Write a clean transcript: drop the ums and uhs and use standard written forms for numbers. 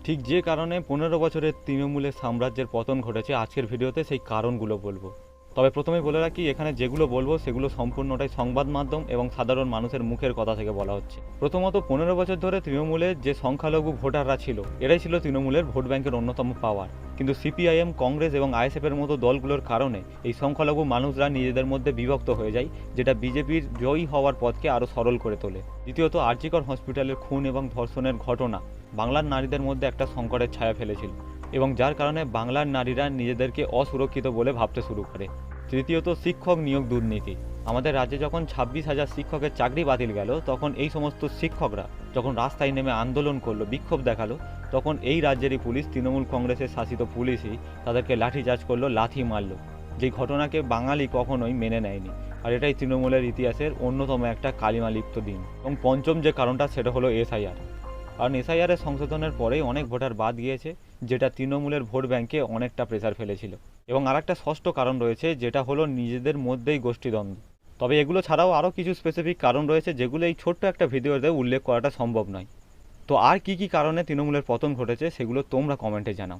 ঠিক যে কারণে 15 বছরের তৃণমূলের সাম্রাজ্যের পতন ঘটেছে, আজকের ভিডিওতে সেই কারণগুলো বলবো। তবে প্রথমেই বলে রাখি, এখানে যেগুলো বলবো সেগুলো সম্পূর্ণটাই সংবাদ মাধ্যম এবং সাধারণ মানুষের মুখের কথা থেকে বলা হচ্ছে। প্রথমত, 15 বছর ধরে তৃণমূলের যে সংখ্যালঘু ভোটাররা ছিল, এরাই ছিল তৃণমূলের ভোট ব্যাংকের অন্যতম পাওয়ার। কিন্তু সিপিআইএম, কংগ্রেস এবং আইএসএফের মতো দলগুলোর কারণে এই সংখ্যালঘু মানুষরা নিজেদের মধ্যে বিভক্ত হয়ে যায়, যেটা বিজেপির জয়ী হওয়ার পথকে আরও সরল করে তোলে। দ্বিতীয়ত, আরজিকর হসপিটালের খুন এবং ধর্ষণের ঘটনা বাংলার নারীদের মধ্যে একটা সংকটের ছায়া ফেলেছিল এবং যার কারণে বাংলার নারীরা নিজেদেরকে অসুরক্ষিত বলে ভাবতে শুরু করে। তৃতীয়ত, শিক্ষক নিয়োগ দুর্নীতি। আমাদের রাজ্যে যখন 26,000 শিক্ষকের চাকরি বাতিল গেল, তখন এই সমস্ত শিক্ষকরা যখন রাস্তায় নেমে আন্দোলন করলো, বিক্ষোভ দেখালো, তখন এই রাজ্যেরই পুলিশ, তৃণমূল কংগ্রেসের শাসিত পুলিশই তাদেরকে লাঠিচার্জ করলো, লাথি মারল। যেই ঘটনাকে বাঙালি কখনোই মেনে নেয়নি, আর এটাই তৃণমূলের ইতিহাসের অন্যতম একটা কালিমালিপ্ত দিন। এবং পঞ্চম যে কারণটা, সেটা হলো এসআইআর। কারণ এসআইআরের সংশোধনের পরেই অনেক ভোটার বাদ গিয়েছে, যেটা তৃণমূলের ভোট ব্যাংকে অনেকটা প্রেসার ফেলেছিল। এবং আরেকটা ষষ্ঠ কারণ রয়েছে, যেটা হলো নিজেদের মধ্যেই গোষ্ঠীদ্বন্দ্ব। তবে এগুলো ছাড়াও আরও কিছু স্পেসিফিক কারণ রয়েছে, যেগুলো এই ছোট্ট একটা ভিডিওতে উল্লেখ করাটা সম্ভব নয়। তো আর কি কি কারণে তৃণমূলের পতন ঘটেছে সেগুলো তোমরা কমেন্টে জানাও।